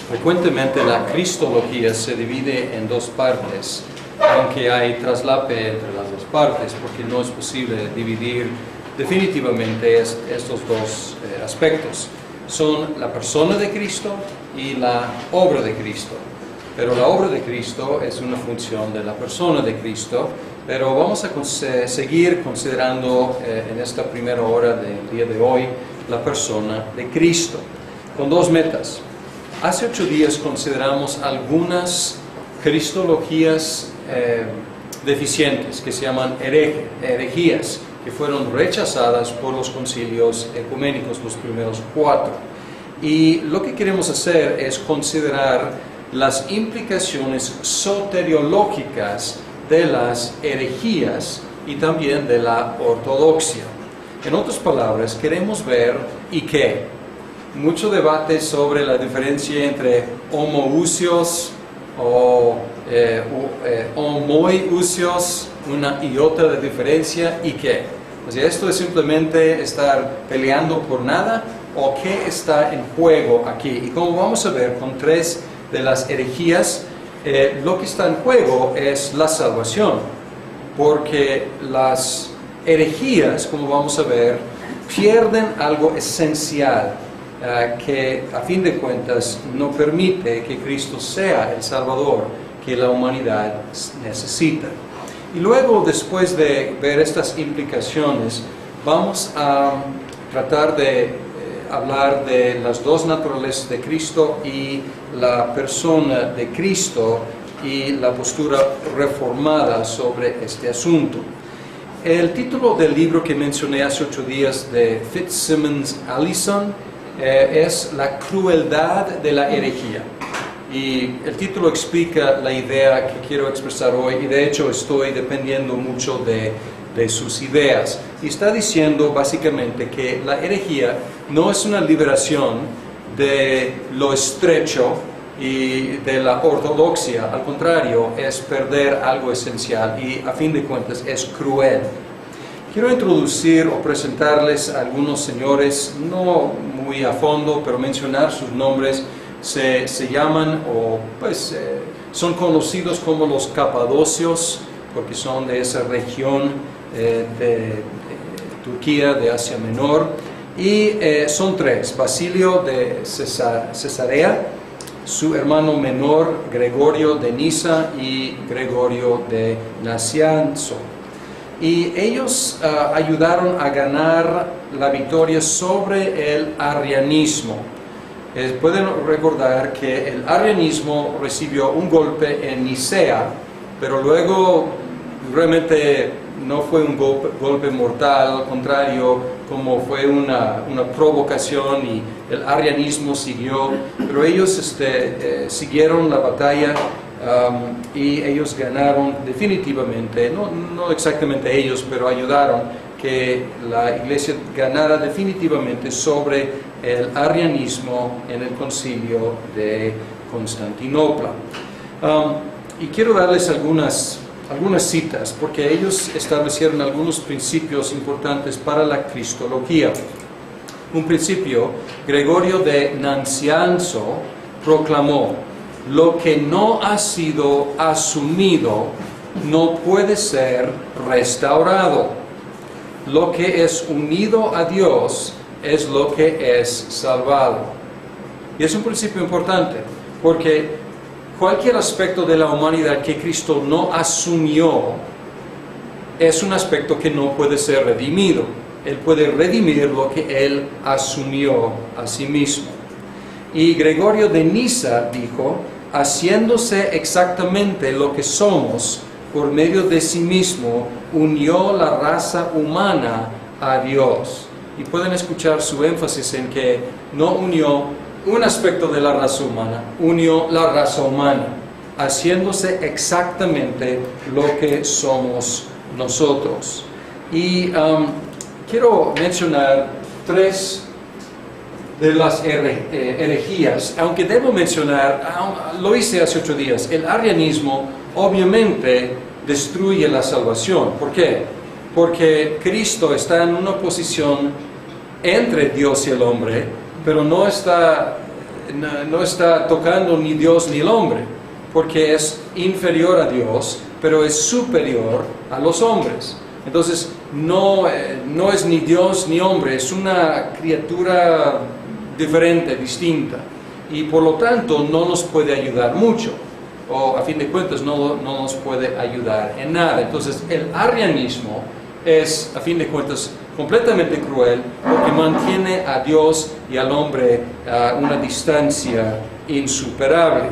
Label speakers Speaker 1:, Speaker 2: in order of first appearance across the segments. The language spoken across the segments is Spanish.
Speaker 1: Frecuentemente la cristología se divide en dos partes, aunque hay traslape entre las dos partes, porque no es posible dividir definitivamente estos dos aspectos. Son la persona de Cristo y la obra de Cristo. Pero la obra de Cristo es una función de la persona de Cristo, pero vamos a seguir considerando en esta primera hora del día de hoy la persona de Cristo, con dos metas. Hace 8 días consideramos algunas cristologías deficientes que se llaman herejías, que fueron rechazadas por los concilios ecuménicos, los primeros 4. Y lo que queremos hacer es considerar las implicaciones soteriológicas de las herejías y también de la ortodoxia. En otras palabras, queremos ver y qué. Mucho debate sobre la diferencia entre homoousios o homoiousios, una iota de diferencia, y qué. O sea, esto es simplemente estar peleando por nada, o qué está en juego aquí. Y como vamos a ver con 3 de las herejías, lo que está en juego es la salvación, porque las herejías, como vamos a ver, pierden algo esencial, que a fin de cuentas no permite que Cristo sea el Salvador que la humanidad necesita. Y luego, después de ver estas implicaciones, vamos a tratar de hablar de las dos naturalezas de Cristo y la persona de Cristo y la postura reformada sobre este asunto. El título del libro que mencioné hace 8 días de Fitzsimmons Allison es La crueldad de la herejía. Y el título explica la idea que quiero expresar hoy, y de hecho estoy dependiendo mucho de sus ideas. Y está diciendo básicamente que la herejía no es una liberación de lo estrecho y de la ortodoxia, al contrario, es perder algo esencial y a fin de cuentas es cruel. Quiero introducir o presentarles a algunos señores, no muy a fondo, pero mencionar sus nombres. Se llaman, son conocidos como los capadocios, porque son de esa región de Turquía, de Asia Menor, y son 3, Basilio de Cesarea, su hermano menor Gregorio de Nisa y Gregorio de Nacianzo. Y ellos ayudaron a ganar la victoria sobre el arrianismo. Pueden recordar que el arrianismo recibió un golpe en Nicea, pero luego realmente no fue un golpe mortal, al contrario, como fue una provocación, y el arrianismo siguió, pero ellos siguieron la batalla y ellos ganaron definitivamente, no exactamente ellos, pero ayudaron que la iglesia ganara definitivamente sobre el arrianismo en el concilio de Constantinopla. Y quiero darles algunas citas, porque ellos establecieron algunos principios importantes para la cristología. Un principio, Gregorio de Nacianzo proclamó: lo que no ha sido asumido no puede ser restaurado. Lo que es unido a Dios es lo que es salvado. Y es un principio importante, porque cualquier aspecto de la humanidad que Cristo no asumió es un aspecto que no puede ser redimido. Él puede redimir lo que Él asumió a sí mismo. Y Gregorio de Nisa dijo: haciéndose exactamente lo que somos, por medio de sí mismo, unió la raza humana a Dios. Y pueden escuchar su énfasis en que no unió un aspecto de la raza humana, unió la raza humana, haciéndose exactamente lo que somos nosotros. Y quiero mencionar 3 de las herejías, aunque debo mencionar, lo hice hace 8 días, el arrianismo obviamente destruye la salvación. ¿Por qué? Porque Cristo está en una posición entre Dios y el hombre, pero no está no está tocando ni Dios ni el hombre, porque es inferior a Dios, pero es superior a los hombres. Entonces, no es ni Dios ni hombre, es una criatura diferente, distinta, y por lo tanto no nos puede ayudar mucho, o a fin de cuentas no nos puede ayudar en nada. Entonces, el arrianismo es, a fin de cuentas, completamente cruel, porque mantiene a Dios y al hombre a una distancia insuperable.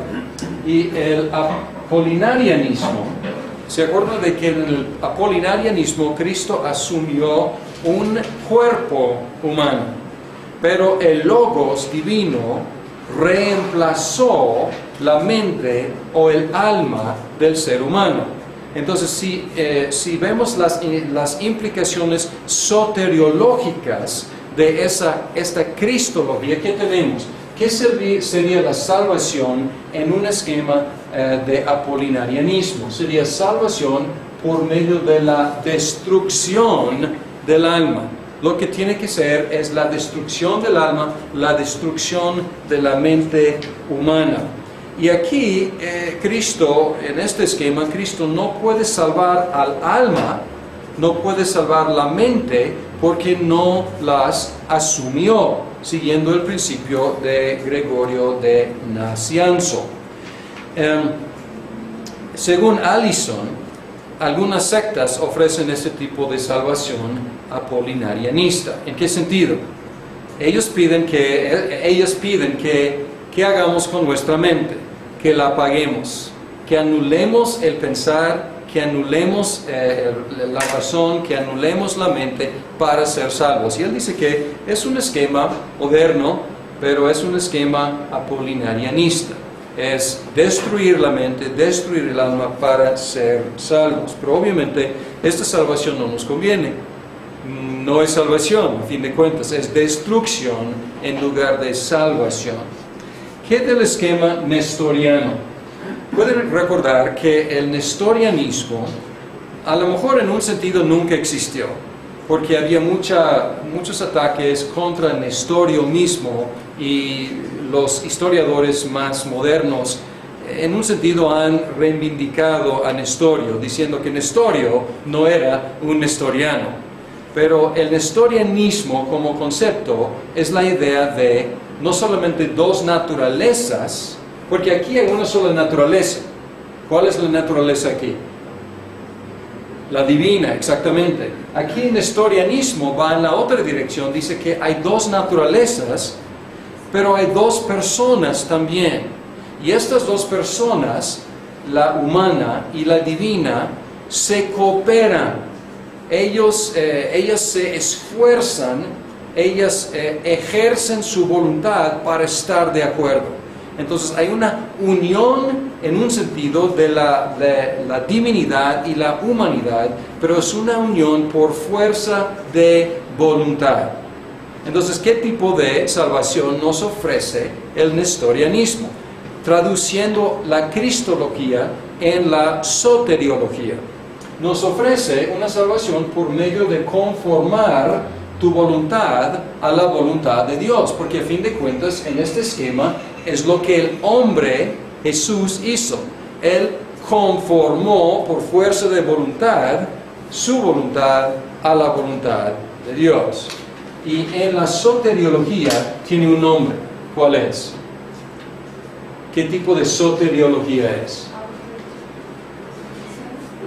Speaker 1: Y el apollinarianismo, ¿se acuerdan de que en el apollinarianismo Cristo asumió un cuerpo humano, pero el Logos divino reemplazó la mente o el alma del ser humano? Entonces, si vemos las implicaciones soteriológicas de esta cristología, ¿qué tenemos? ¿Qué sería la salvación en un esquema de apollinarianismo? Sería salvación por medio de la destrucción del alma. Lo que tiene que ser es la destrucción del alma, la destrucción de la mente humana. Y aquí Cristo, en este esquema, Cristo no puede salvar al alma, no puede salvar la mente, porque no las asumió, siguiendo el principio de Gregorio de Nacianzo. Según Allison, algunas sectas ofrecen este tipo de salvación apollinarianista. ¿En qué sentido? Ellas piden que hagamos con nuestra mente, que la apaguemos, que anulemos el pensar, que anulemos la razón, que anulemos la mente para ser salvos. Y él dice que es un esquema moderno, pero es un esquema apollinarianista. Es destruir la mente, destruir el alma para ser salvos. Pero obviamente esta salvación no nos conviene. No es salvación, a fin de cuentas, es destrucción en lugar de salvación. ¿Qué del esquema nestoriano? Pueden recordar que el nestorianismo, a lo mejor en un sentido nunca existió, porque había muchos ataques contra Nestorio mismo, y los historiadores más modernos en un sentido han reivindicado a Nestorio, diciendo que Nestorio no era un nestoriano. Pero el nestorianismo como concepto es la idea de no solamente dos naturalezas, porque aquí hay una sola naturaleza. ¿Cuál es la naturaleza aquí? La divina, exactamente. Aquí el nestorianismo va en la otra dirección, dice que hay dos naturalezas, pero hay dos personas también. Y estas dos personas, la humana y la divina, se cooperan. Ellas se esfuerzan, ellas ejercen su voluntad para estar de acuerdo. Entonces hay una unión en un sentido de la divinidad y la humanidad, pero es una unión por fuerza de voluntad. Entonces, ¿qué tipo de salvación nos ofrece el nestorianismo? Traduciendo la cristología en la soteriología. Nos ofrece una salvación por medio de conformar tu voluntad a la voluntad de Dios, porque a fin de cuentas en este esquema es lo que el hombre Jesús hizo. Él conformó por fuerza de voluntad su voluntad a la voluntad de Dios. Y en la soteriología tiene un nombre. ¿Cuál es? ¿Qué tipo de soteriología es?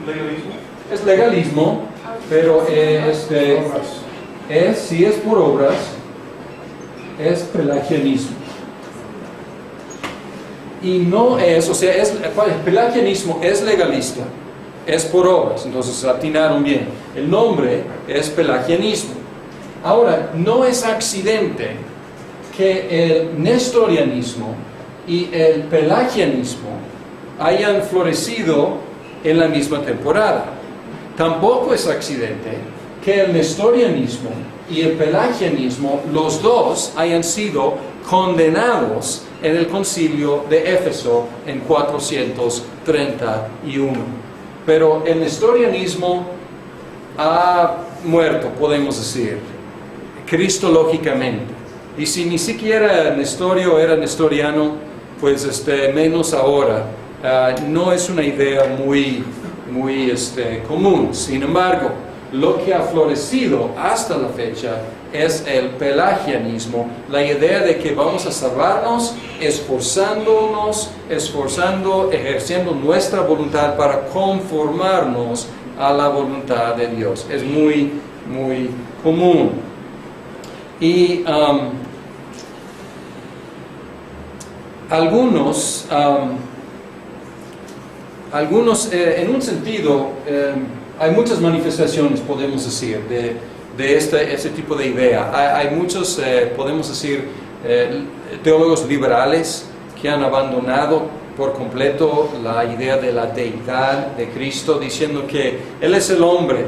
Speaker 2: ¿Legalismo?
Speaker 1: Es legalismo, pero si es por obras, es pelagianismo. Y no es, el pelagianismo es legalista, es por obras, entonces atinaron bien. El nombre es pelagianismo. Ahora, no es accidente que el nestorianismo y el pelagianismo hayan florecido en la misma temporada. Tampoco es accidente que el nestorianismo y el pelagianismo, los dos, hayan sido condenados en el concilio de Éfeso en 431. Pero el nestorianismo ha muerto, podemos decir, cristológicamente. Y si ni siquiera Nestorio era nestoriano, pues menos ahora. No es una idea muy común. Sin embargo, lo que ha florecido hasta la fecha es el pelagianismo, la idea de que vamos a salvarnos ejerciendo nuestra voluntad para conformarnos a la voluntad de Dios. Es muy, muy común. Y algunos en un sentido, hay muchas manifestaciones, podemos decir, de este tipo de idea. Hay muchos, podemos decir, teólogos liberales que han abandonado por completo la idea de la deidad de Cristo, diciendo que Él es el hombre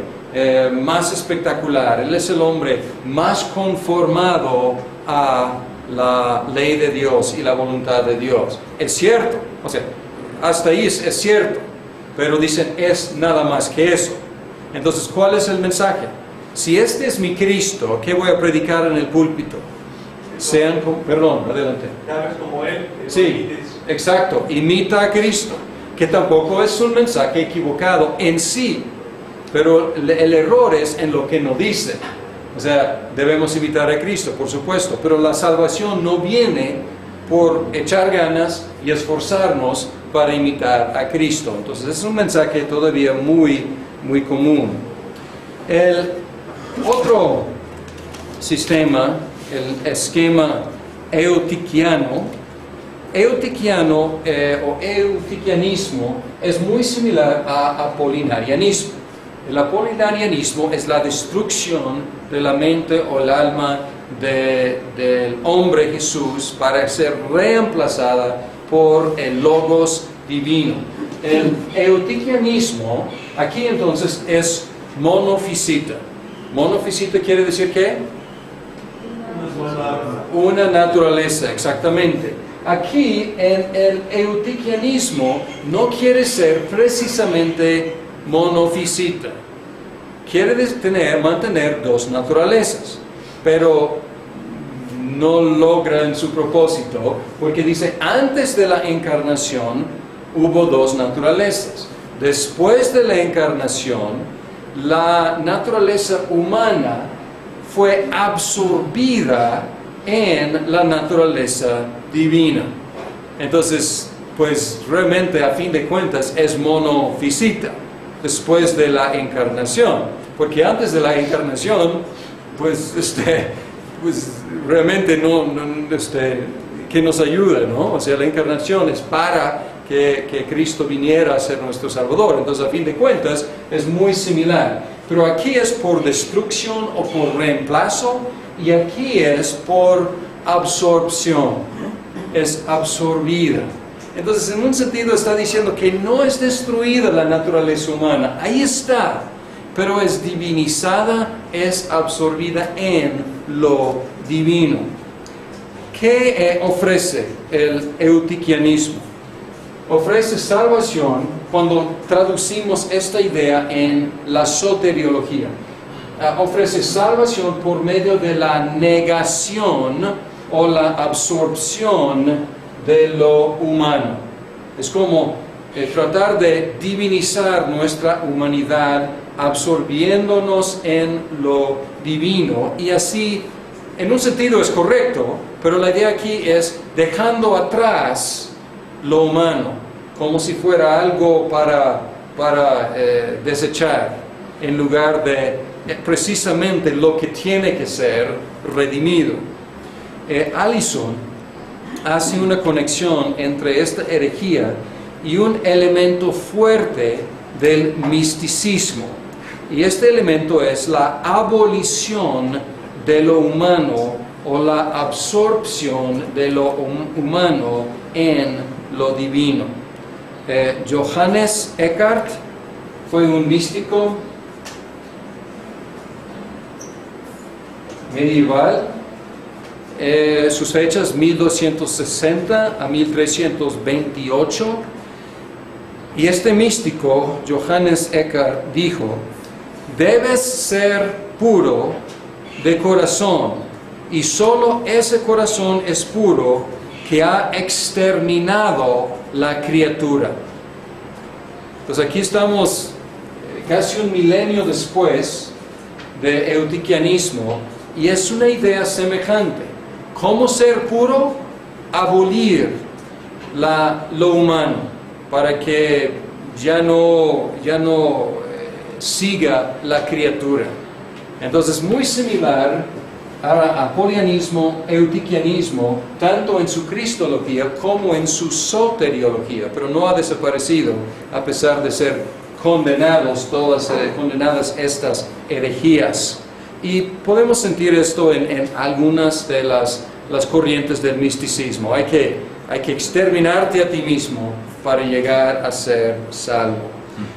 Speaker 1: más espectacular, Él es el hombre más conformado a la ley de Dios y la voluntad de Dios. Es cierto, o sea, hasta ahí es cierto, pero dicen es nada más que eso. Entonces, ¿cuál es el mensaje? Si este es mi Cristo, ¿qué voy a predicar en el púlpito? Perdón, adelante.
Speaker 2: Sabes como Él.
Speaker 1: Sí, exacto, imita a Cristo, que tampoco es un mensaje equivocado en sí, pero el error es en lo que no dice. O sea, debemos imitar a Cristo, por supuesto, pero la salvación no viene por echar ganas y esforzarnos para imitar a Cristo. Entonces es un mensaje todavía muy, muy común. El otro sistema, el esquema eutiquiano o eutiquianismo es muy similar a apolinarianismo. El apolinarianismo es la destrucción de la mente o el alma del hombre Jesús para ser reemplazada por el Logos divino. El eutiquianismo aquí entonces es monofisita. Monofisita quiere decir ¿qué? Una naturaleza, exactamente. Aquí en el eutiquianismo no quiere ser precisamente monofisita. Quiere mantener dos naturalezas, pero no logran su propósito, porque dice, antes de la encarnación hubo dos naturalezas. Después de la encarnación, la naturaleza humana fue absorbida en la naturaleza divina. Entonces, pues realmente a fin de cuentas es monofisita después de la encarnación, porque antes de la encarnación, pues realmente que nos ayuda, ¿no? O sea, la encarnación es para que Cristo viniera a ser nuestro Salvador. Entonces, a fin de cuentas, es muy similar. Pero aquí es por destrucción o por reemplazo, y aquí es por absorción. Es absorbida. Entonces, en un sentido está diciendo que no es destruida la naturaleza humana. Ahí está. Pero es divinizada, es absorbida en lo divino. ¿Qué ofrece el eutiquianismo? Ofrece salvación cuando traducimos esta idea en la soteriología. Ofrece salvación por medio de la negación o la absorción de lo humano. Es como tratar de divinizar nuestra humanidad absorbiéndonos en lo divino, y así en un sentido es correcto, pero la idea aquí es dejando atrás lo humano como si fuera algo para desechar, en lugar de precisamente lo que tiene que ser redimido. Allison hace una conexión entre esta herejía y un elemento fuerte del misticismo. Y este elemento es la abolición de lo humano o la absorción de lo humano en lo divino. Johannes Eckhart fue un místico medieval. Sus fechas 1260 a 1328. Y este místico, Johannes Eckhart, dijo: debes ser puro de corazón y solo ese corazón es puro que ha exterminado la criatura. Entonces aquí estamos casi un milenio después del eutiquianismo y es una idea semejante. ¿Cómo ser puro? Abolir lo humano para que ya no siga la criatura. Entonces muy similar a polianismo, eutiquianismo, tanto en su cristología como en su soteriología, pero no ha desaparecido a pesar de ser condenadas estas herejías. Y podemos sentir esto en algunas de las corrientes del misticismo. Hay que exterminarte a ti mismo para llegar a ser salvo.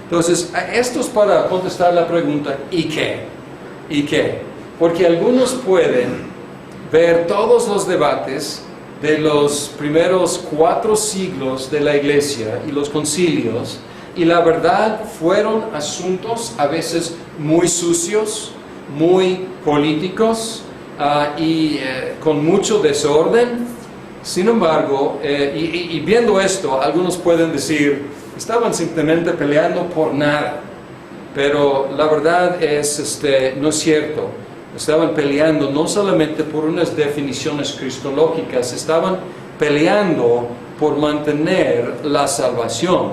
Speaker 1: Entonces, esto es para contestar la pregunta, ¿y qué? ¿Y qué? Porque algunos pueden ver todos los debates de los primeros 4 siglos de la Iglesia y los concilios, y la verdad fueron asuntos a veces muy sucios, muy políticos y con mucho desorden. Sin embargo, y viendo esto, algunos pueden decir, estaban simplemente peleando por nada, pero la verdad es, no es cierto. Estaban peleando no solamente por unas definiciones cristológicas, estaban peleando por mantener la salvación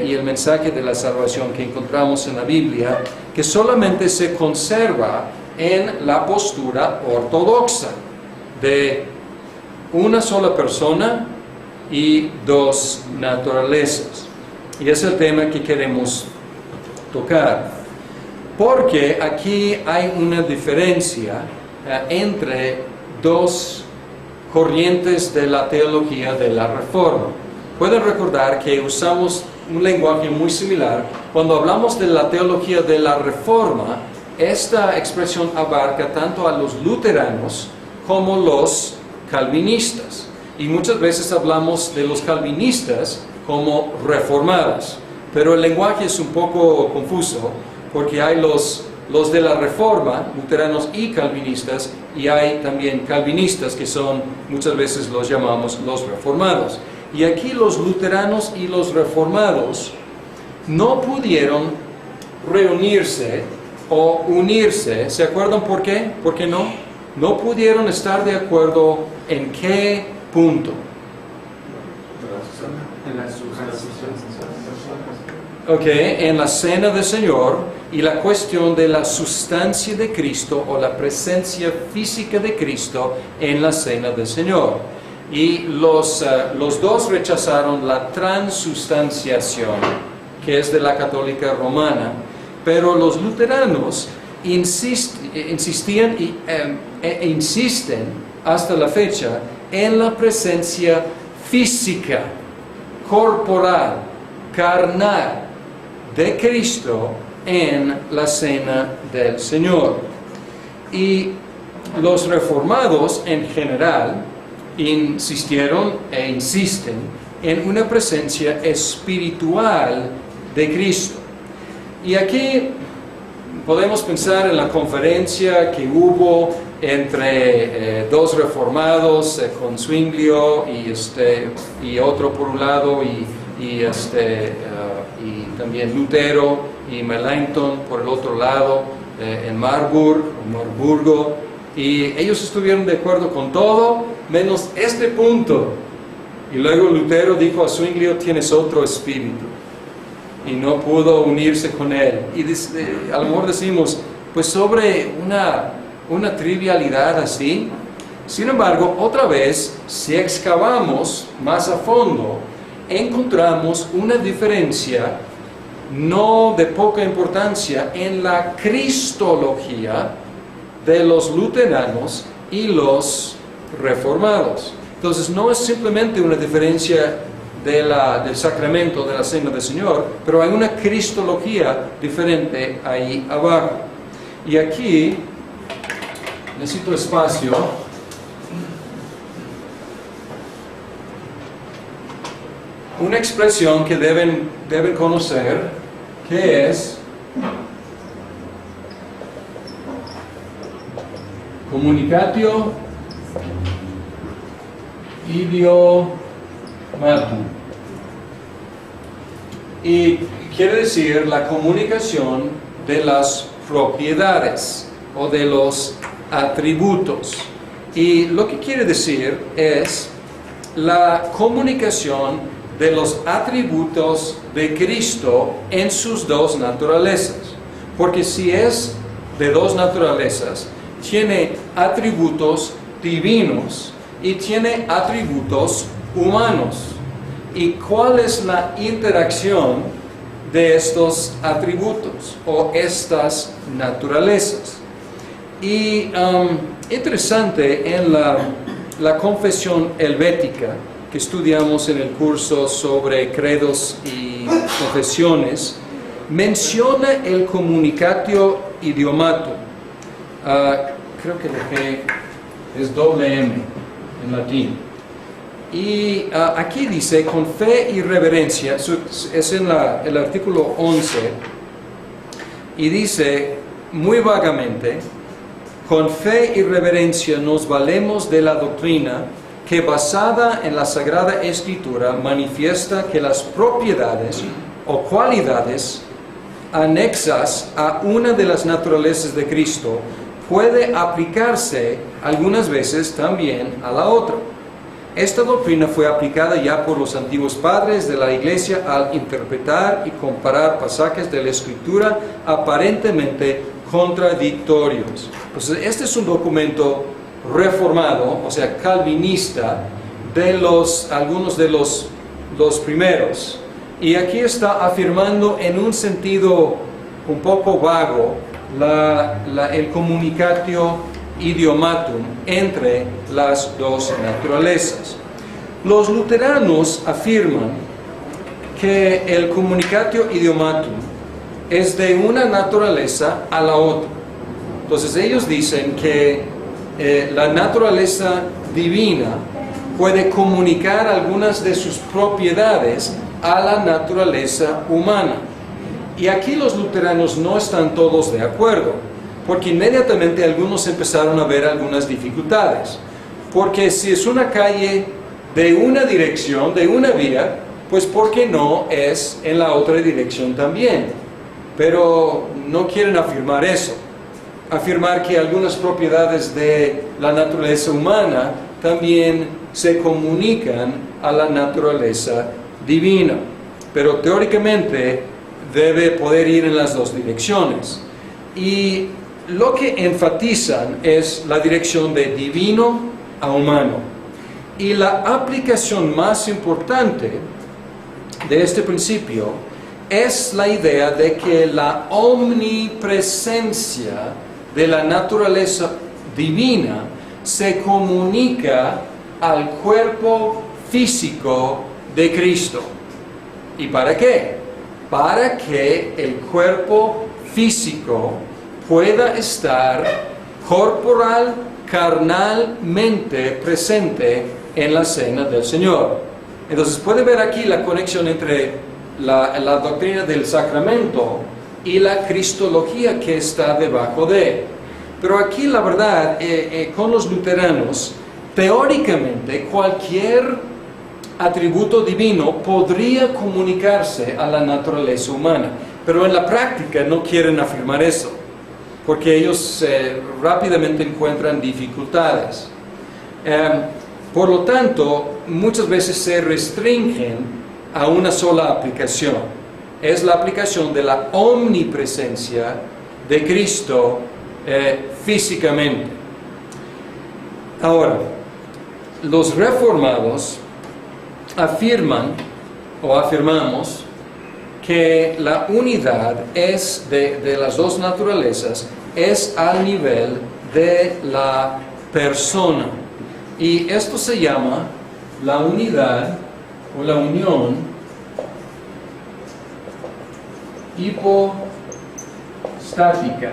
Speaker 1: y el mensaje de la salvación que encontramos en la Biblia, que solamente se conserva en la postura ortodoxa de una sola persona y 2 naturalezas. Y es el tema que queremos tocar. Porque aquí hay una diferencia entre 2 corrientes de la teología de la Reforma. Pueden recordar que usamos un lenguaje muy similar. Cuando hablamos de la teología de la Reforma, esta expresión abarca tanto a los luteranos como los calvinistas. Y muchas veces hablamos de los calvinistas como reformados. Pero el lenguaje es un poco confuso, porque hay los de la Reforma, luteranos y calvinistas, y hay también calvinistas que son, muchas veces los llamamos los reformados. Y aquí los luteranos y los reformados no pudieron reunirse o unirse. ¿Se acuerdan por qué? ¿Por qué no? No pudieron estar de acuerdo en qué punto. En la cena del Señor y la cuestión de la sustancia de Cristo o la presencia física de Cristo en la cena del Señor. Y los 2 rechazaron la transustanciación, que es de la católica romana, pero los luteranos insistían e insisten hasta la fecha en la presencia física, corporal, carnal de Cristo en la cena del Señor. Y los reformados en general insistieron e insisten en una presencia espiritual de Cristo. Y aquí podemos pensar en la conferencia que hubo entre 2 reformados, con Zwinglio y otro por un lado, y también Lutero y Melanchthon por el otro lado, en Marburgo, y ellos estuvieron de acuerdo con todo, menos este punto. Y luego Lutero dijo a Zwinglio, tienes otro espíritu, y no pudo unirse con él. Y a lo mejor decimos, pues sobre una trivialidad así. Sin embargo, otra vez, si excavamos más a fondo, encontramos una diferencia no de poca importancia en la cristología de los luteranos y los reformados. Entonces no es simplemente una diferencia del sacramento de la cena del Señor, pero hay una cristología diferente ahí abajo. Y aquí necesito espacio. Una expresión que deben conocer, que es comunicatio idiomatum. Y quiere decir la comunicación de las propiedades o de los atributos. Y lo que quiere decir es la comunicación de los atributos de Cristo en sus dos naturalezas. Porque si es de dos naturalezas, tiene atributos divinos y tiene atributos humanos. ¿Y cuál es la interacción de estos atributos o estas naturalezas? Y interesante, en la confesión helvética que estudiamos en el curso sobre credos y confesiones, menciona el communicatio idiomatum. Creo que dejé, es doble M en latín. Y aquí dice, con fe y reverencia, es en el artículo 11, y dice muy vagamente, con fe y reverencia nos valemos de la doctrina que basada en la Sagrada Escritura manifiesta que las propiedades o cualidades anexas a una de las naturalezas de Cristo puede aplicarse algunas veces también a la otra. Esta doctrina fue aplicada ya por los antiguos padres de la Iglesia al interpretar y comparar pasajes de la Escritura aparentemente contradictorios. Entonces, este es un documento reformado, o sea, calvinista, de algunos de los primeros. Y aquí está afirmando en un sentido un poco vago el communicatio idiomatum entre las dos naturalezas. Los luteranos afirman que el communicatio idiomatum es de una naturaleza a la otra. Entonces ellos dicen que la naturaleza divina puede comunicar algunas de sus propiedades a la naturaleza humana. Y aquí los luteranos no están todos de acuerdo, porque inmediatamente algunos empezaron a ver algunas dificultades. Porque si es una calle de una dirección, de una vía, pues ¿por qué no es en la otra dirección también? Pero no quieren afirmar eso. Afirmar que algunas propiedades de la naturaleza humana también se comunican a la naturaleza divina. Pero teóricamente debe poder ir en las dos direcciones. Y lo que enfatizan es la dirección de divino a humano. Y la aplicación más importante de este principio es la idea de que la omnipresencia de la naturaleza divina se comunica al cuerpo físico de Cristo. ¿Y para qué? Para que el cuerpo físico pueda estar corporal, carnalmente presente en la cena del Señor. Entonces puede ver aquí la conexión entre la doctrina del sacramento y la cristología que está debajo de. Pero aquí la verdad, con los luteranos, teóricamente cualquier atributo divino podría comunicarse a la naturaleza humana, pero en la práctica no quieren afirmar eso, porque ellos rápidamente encuentran dificultades. Por lo tanto, muchas veces se restringen a una sola aplicación. Es la aplicación de la omnipresencia de Cristo físicamente. Ahora, los reformados afirmamos que la unidad es de las dos naturalezas es al nivel de la persona. Y esto se llama la unidad o la unión hipostática.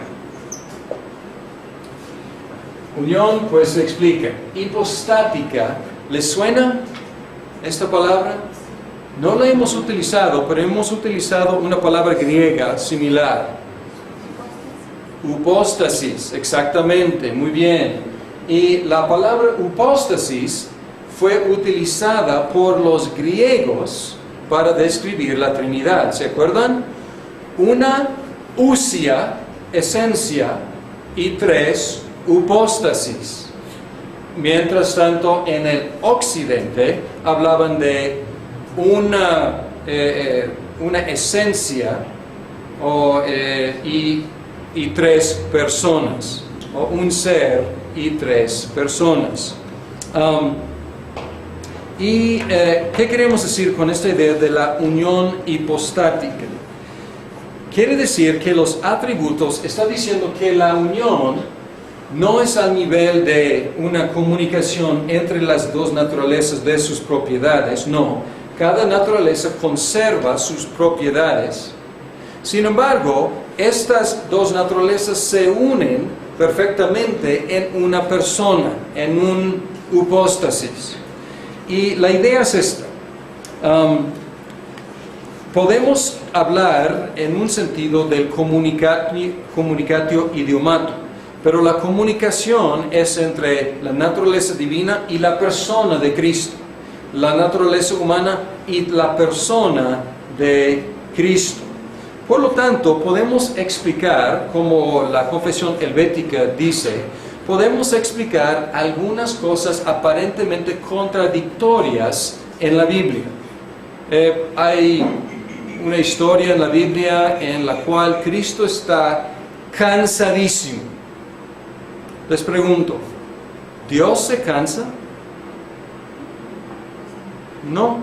Speaker 1: Unión, pues se explica. Hipostática, ¿les suena esta palabra? No la hemos utilizado, pero hemos utilizado una palabra griega similar. Upóstasis, exactamente, muy bien. Y la palabra upóstasis fue utilizada por los griegos para describir la Trinidad. ¿Se acuerdan? Una ousia, esencia, y 3 hipóstasis. Mientras tanto, en el occidente hablaban de una esencia y 3 personas, o un ser y 3 personas. ¿Qué queremos decir con esta idea de la unión hipostática? Quiere decir que los atributos, está diciendo que la unión no es al nivel de una comunicación entre las dos naturalezas de sus propiedades, no. Cada naturaleza conserva sus propiedades. Sin embargo, estas dos naturalezas se unen perfectamente en una persona, en un hipóstasis. Y la idea es esta. Podemos hablar en un sentido del comunicatio idiomatum, pero la comunicación es entre la naturaleza divina y la persona de Cristo, la naturaleza humana y la persona de Cristo. Por lo tanto, podemos explicar, como la confesión helvética dice, podemos explicar algunas cosas aparentemente contradictorias en la Biblia. Hay una historia en la Biblia en la cual Cristo está cansadísimo. Les pregunto, ¿Dios se cansa? No,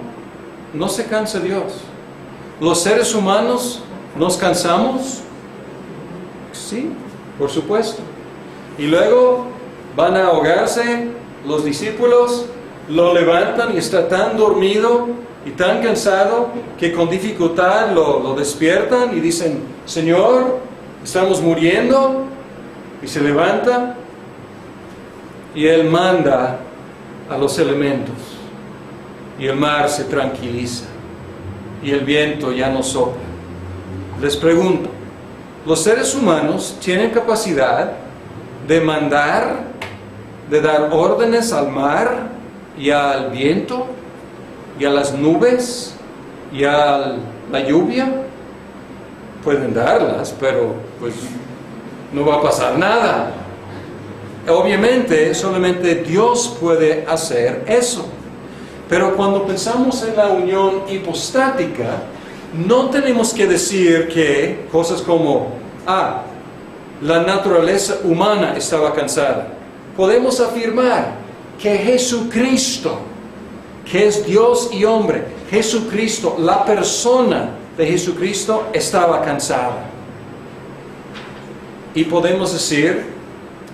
Speaker 1: no se cansa Dios. ¿Los seres humanos nos cansamos? Sí, por supuesto. Y luego van a ahogarse los discípulos, lo levantan y está tan dormido y tan cansado que con dificultad lo despiertan y dicen, Señor, estamos muriendo. Y se levanta y Él manda a los elementos y el mar se tranquiliza y el viento ya no sopla. Les pregunto, ¿los seres humanos tienen capacidad de mandar, de dar órdenes al mar y al viento y a las nubes y a la lluvia? Pueden darlas, pero pues no va a pasar nada. Obviamente, solamente Dios puede hacer eso. Pero cuando pensamos en la unión hipostática, no tenemos que decir que cosas como, la naturaleza humana estaba cansada. Podemos afirmar que Jesucristo, que es Dios y hombre, Jesucristo, la persona de Jesucristo, estaba cansada. Y podemos decir,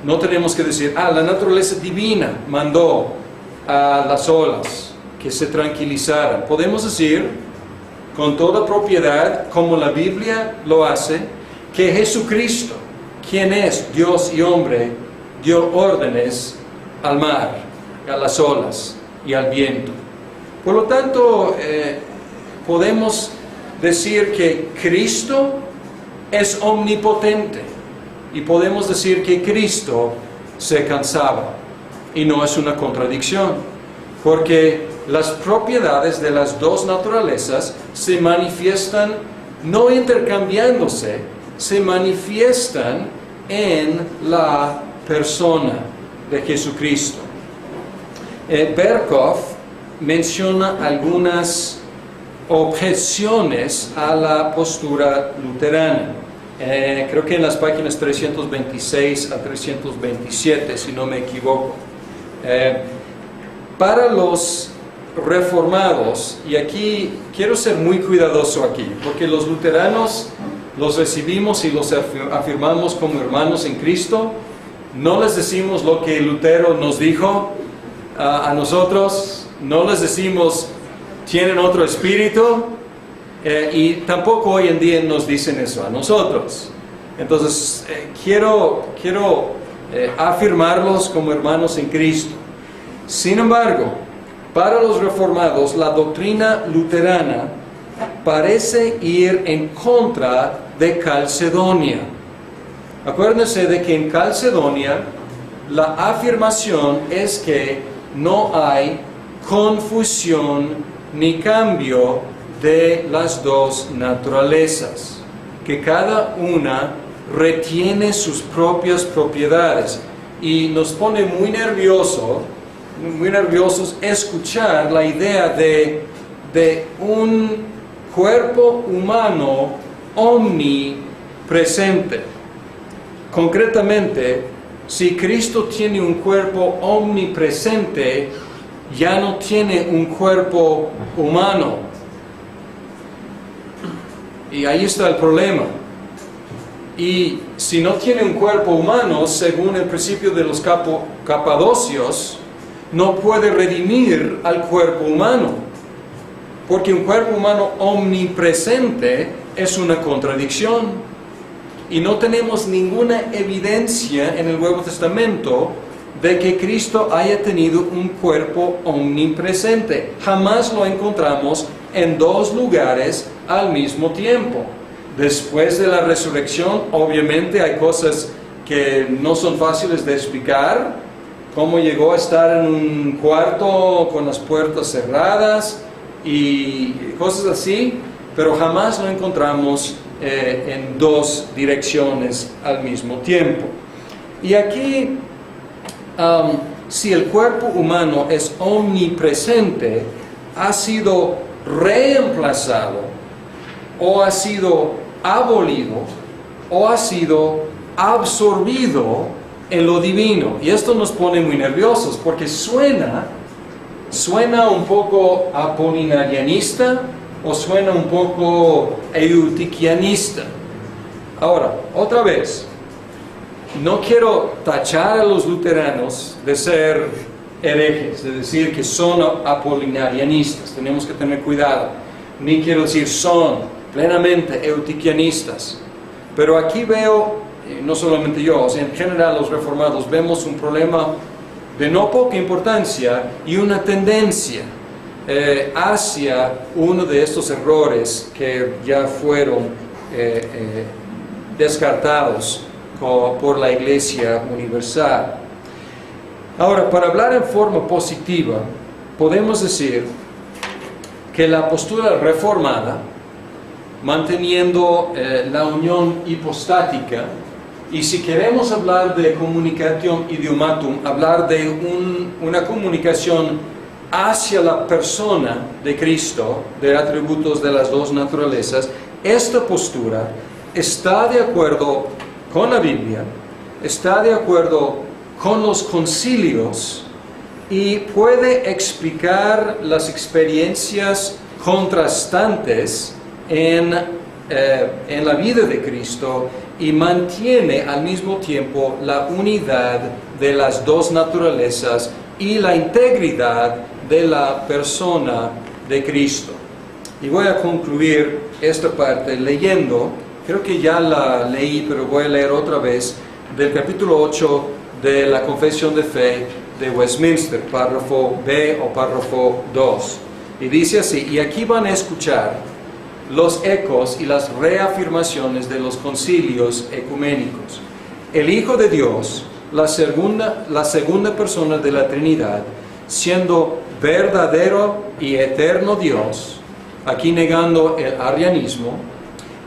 Speaker 1: no tenemos que decir, la naturaleza divina mandó a las olas que se tranquilizaran. Podemos decir, con toda propiedad, como la Biblia lo hace, que Jesucristo, quien es Dios y hombre, dio órdenes al mar, a las olas y al viento. Por lo tanto, podemos decir que Cristo es omnipotente y podemos decir que Cristo se cansaba. Y no es una contradicción, porque las propiedades de las dos naturalezas se manifiestan no intercambiándose, se manifiestan en la persona de Jesucristo. Berkhoff menciona algunas objeciones a la postura luterana. Creo que en las páginas 326 a 327, si no me equivoco. Para los reformados, y aquí quiero ser muy cuidadoso aquí, porque los luteranos los recibimos y los afirmamos como hermanos en Cristo. No les decimos lo que Lutero nos dijo a nosotros, no les decimos tienen otro espíritu, y tampoco hoy en día nos dicen eso a nosotros. Entonces quiero afirmarlos como hermanos en Cristo. Sin embargo, para los reformados, la doctrina luterana parece ir en contra de Calcedonia. Acuérdense de que en Calcedonia la afirmación es que no hay confusión ni cambio de las dos naturalezas, que cada una retiene sus propias propiedades. Y nos pone muy nerviosos escuchar la idea de un cuerpo humano omnipresente. Concretamente, si Cristo tiene un cuerpo omnipresente, ya no tiene un cuerpo humano. Y ahí está el problema. Y si no tiene un cuerpo humano, según el principio de los capadocios, no puede redimir al cuerpo humano. Porque un cuerpo humano omnipresente es una contradicción. Y no tenemos ninguna evidencia en el Nuevo Testamento de que Cristo haya tenido un cuerpo omnipresente. Jamás lo encontramos en dos lugares al mismo tiempo. Después de la resurrección, obviamente hay cosas que no son fáciles de explicar, cómo llegó a estar en un cuarto con las puertas cerradas y cosas así, pero jamás lo encontramos en dos direcciones al mismo tiempo. Y aquí, si el cuerpo humano es omnipresente, ha sido reemplazado o ha sido abolido o ha sido absorbido en lo divino. Y esto nos pone muy nerviosos porque suena un poco apolinarianista o suena un poco eutiquianista. Ahora, otra vez, no quiero tachar a los luteranos de ser herejes, de decir que son apolinarianistas, tenemos que tener cuidado. Ni quiero decir son plenamente eutiquianistas. Pero aquí veo, no solamente yo, en general los reformados, vemos un problema de no poca importancia y una tendencia hacia uno de estos errores que ya fueron descartados por la Iglesia Universal. Ahora, para hablar en forma positiva, podemos decir que la postura reformada, manteniendo la unión hipostática, y si queremos hablar de comunicación idiomatum, hablar de una comunicación hacia la persona de Cristo, de atributos de las dos naturalezas, esta postura está de acuerdo con la Biblia, está de acuerdo con los concilios y puede explicar las experiencias contrastantes en la vida de Cristo y mantiene al mismo tiempo la unidad de las dos naturalezas y la integridad de la persona de Cristo. Y voy a concluir esta parte leyendo, creo que ya la leí, pero voy a leer otra vez, del capítulo 8 de la Confesión de Fe de Westminster, párrafo B o párrafo 2. Y dice así, y aquí van a escuchar los ecos y las reafirmaciones de los concilios ecuménicos. El Hijo de Dios, la segunda persona de la Trinidad, siendo verdadero y eterno Dios, aquí negando el arrianismo,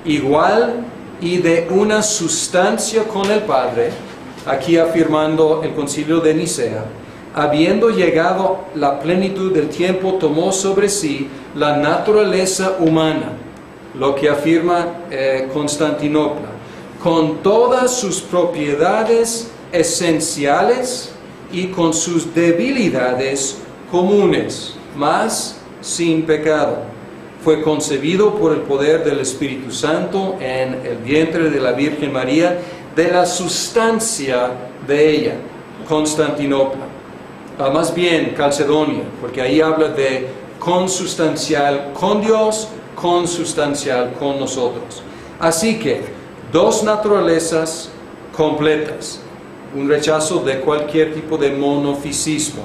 Speaker 1: igual y de una sustancia con el Padre, aquí afirmando el concilio de Nicea, habiendo llegado la plenitud del tiempo, tomó sobre sí la naturaleza humana, lo que afirma Constantinopla, con todas sus propiedades esenciales y con sus debilidades comunes, mas sin pecado. Fue concebido por el poder del Espíritu Santo en el vientre de la Virgen María, de la sustancia de ella, Constantinopla. Más bien Calcedonia, porque ahí habla de consustancial con Dios, consustancial con nosotros. Así que, dos naturalezas completas, un rechazo de cualquier tipo de monofisismo.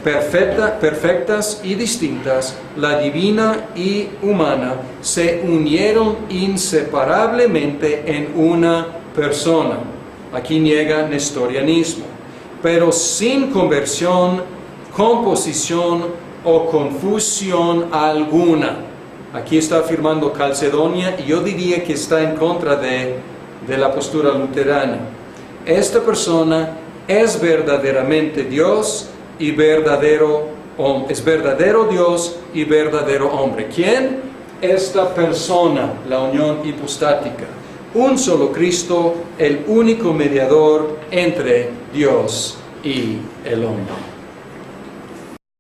Speaker 1: Perfectas y distintas, la divina y humana se unieron inseparablemente en una persona. Aquí niega nestorianismo, pero sin conversión composición o confusión alguna. Aquí está afirmando Calcedonia y yo diría que está en contra de la postura luterana. Esta persona es verdaderamente Dios y es verdadero Dios y verdadero hombre. ¿Quién? Esta persona, la unión hipostática. Un solo Cristo, el único mediador entre Dios y el hombre.